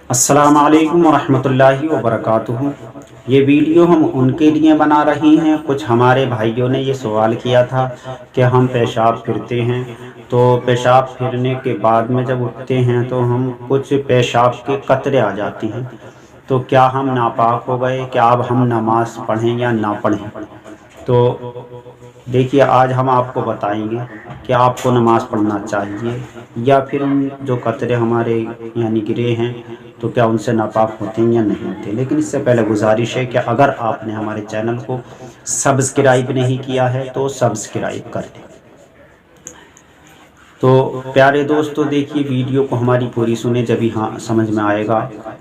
अस्सलाम वालेकुम वरहमतुल्लाहि वबरकातुहू। ये वीडियो हम उनके लिए बना रहे हैं। कुछ हमारे भाइयों ने ये सवाल किया था कि हम पेशाब फिरते हैं, तो पेशाब फिरने के बाद में जब उठते हैं तो हम कुछ पेशाब के कतरे आ जाते हैं, तो क्या हम नापाक हो गए, क्या अब हम नमाज पढ़ें या ना पढ़ें। तो देखिए, आज हम आपको बताएंगे कि आपको नमाज़ पढ़ना चाहिए या फिर उन जो कतरे हमारे यानी गिरे हैं तो क्या उनसे नापाक होते हैं या नहीं होते। लेकिन इससे पहले गुजारिश है कि अगर आपने हमारे चैनल को सब्सक्राइब नहीं किया है तो सब्सक्राइब कर दें। तो प्यारे दोस्तों, देखिए वीडियो को हमारी पूरी सुने, जब ही हाँ समझ में आएगा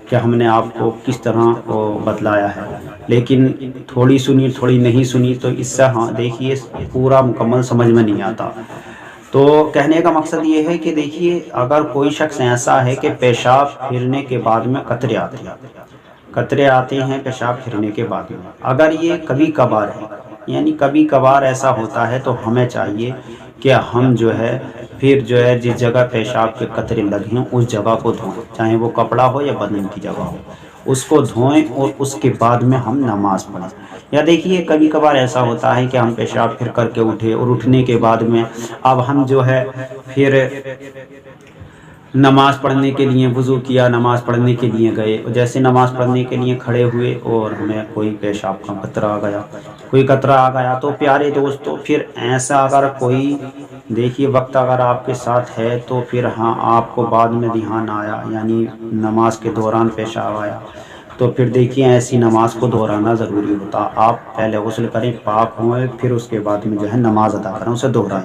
कि हमने आपको किस तरह को बतलाया है। लेकिन थोड़ी सुनी थोड़ी नहीं सुनी तो इससे हाँ देखिए पूरा मुकम्मल समझ में नहीं आता। तो कहने का मकसद ये है कि देखिए, अगर कोई शख्स ऐसा है कि पेशाब फिरने के बाद में कतरे आते हैं पेशाब फिरने के बाद में, अगर ये कभी कभार है यानी कभी कभार ऐसा होता है, तो हमें चाहिए कि हम जो है फिर जो है जिस जगह पेशाब के कतरे लगे हैं उस जगह को धोएं, चाहे वो कपड़ा हो या बदन की जगह हो, उसको धोएं और उसके बाद में हम नमाज पढ़ें। या देखिए, कभी कभार ऐसा होता है कि हम पेशाब फिर करके उठे और उठने के बाद में अब हम जो है फिर नमाज़ पढ़ने के लिए वज़ू किया, नमाज़ पढ़ने के लिए गए, जैसे नमाज़ पढ़ने के लिए खड़े हुए और हमें कोई पेशाब का कतरा आ गया, तो प्यारे दोस्तों फिर ऐसा अगर कोई देखिए वक्त अगर आपके साथ है तो फिर हाँ आपको बाद में ध्यान आया यानी नमाज के दौरान पेशाब आया, तो फिर देखिए ऐसी नमाज को दोहराना ज़रूरी होता। आप पहले गुस्ल करें, पाक हों, फिर उसके बाद में जो है नमाज अदा करें, उसे दोहराएं।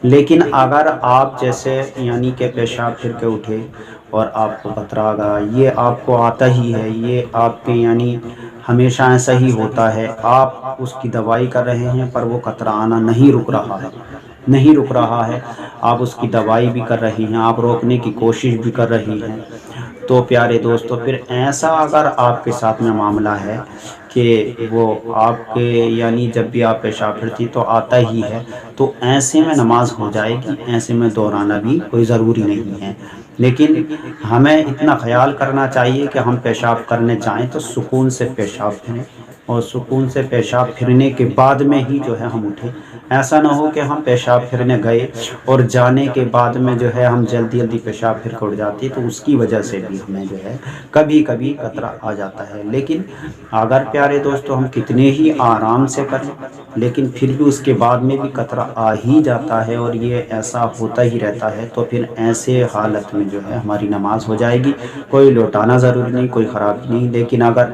लेकिन अगर आप जैसे यानी कि पेशाब फिर के उठे और आपको कतरा आ गया, ये आपको आता ही है, ये आपके यानी हमेशा ऐसा ही होता है, आप उसकी दवाई कर रहे हैं पर वो कतरा आना नहीं रुक रहा है, आप उसकी दवाई भी कर रही हैं, आप रोकने की कोशिश भी कर रही हैं। तो प्यारे दोस्तों फिर ऐसा अगर आपके साथ में मामला है कि वो आपके यानी जब भी आप पेशाब फिरती तो आता ही है, तो ऐसे में नमाज हो जाएगी, ऐसे में दोहराना भी कोई ज़रूरी नहीं है। लेकिन हमें इतना ख्याल करना चाहिए कि हम पेशाब करने जाएं तो सुकून से पेशाब फिरें और सुकून से पेशाब फिरने के बाद में ही जो है हम उठें। ऐसा ना हो कि हम पेशाब फिरने गए और जाने के बाद में जो है हम जल्दी पेशाब फिर कर उठ जाती, तो उसकी वजह से भी हमें जो है कभी कभी कतरा आ जाता है। लेकिन अगर प्यारे दोस्तों हम कितने ही आराम से करें लेकिन फिर भी उसके बाद में भी कतरा आ ही जाता है और ये ऐसा होता ही रहता है, तो फिर ऐसे हालत में जो है हमारी नमाज हो जाएगी। कोई लौटाना ज़रूरी नहीं, कोई ख़राबी नहीं। लेकिन अगर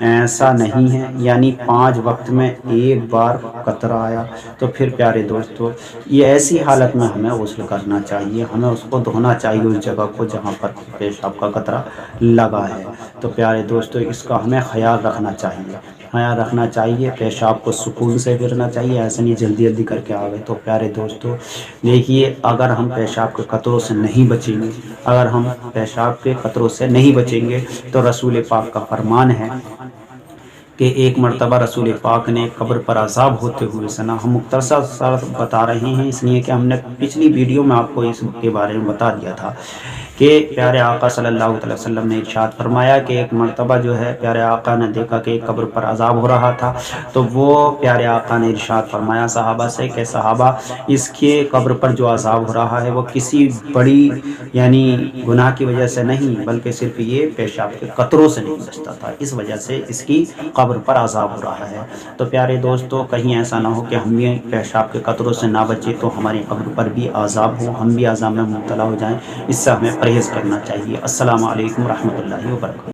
ऐसा नहीं है यानी 5 वक्त में एक बार कतरा आया, तो फिर प्यारे दोस्तों ये ऐसी हालत में हमें गुस्ल करना चाहिए, हमें उसको धोना चाहिए उस जगह को जहाँ पर पेशाब का कतरा लगा है। तो प्यारे दोस्तों इसका हमें ख्याल रखना चाहिए, पेशाब को सुकून से फिरना चाहिए, ऐसे नहीं जल्दी करके आ गए। तो प्यारे दोस्तों देखिए, अगर हम पेशाब के कतरों से नहीं बचेंगे, तो रसूल पाक का फरमान है कि एक मर्तबा रसूल पाक ने कब्र पर अज़ाब होते हुए सुना। हम मुख्तसर बता रहे हैं इसलिए कि हमने पिछली वीडियो में आपको इसके बारे में बता दिया था कि प्यारे आका सल्लल्लाहु अलैहि वसल्लम ने इरशाद फरमाया कि एक मर्तबा जो है प्यारे आका ने देखा कि कब्र पर अज़ाब हो रहा था, तो वो प्यारे आका ने इरशाद फरमाया सहाबा से कि सहाबा, इसके कब्र पर जो अज़ाब हो रहा है वो किसी बड़ी यानी गुनाह की वजह से नहीं बल्कि सिर्फ ये पेशाब के कतरों से नहीं बचता था, इस वजह से इसकी कब्र पर अज़ाब हो रहा है। तो प्यारे दोस्तों कहीं ऐसा ना हो कि हम भी पेशाब के कतरों से ना बचे तो हमारी कब्र पर भी अज़ाब हो, हम भी अज़ाब में मुब्तला हो जाएं। इससे हमें परहेज़ करना चाहिए। अस्सलामु अलैकुम रहमतुल्लाहि व बरकातहू।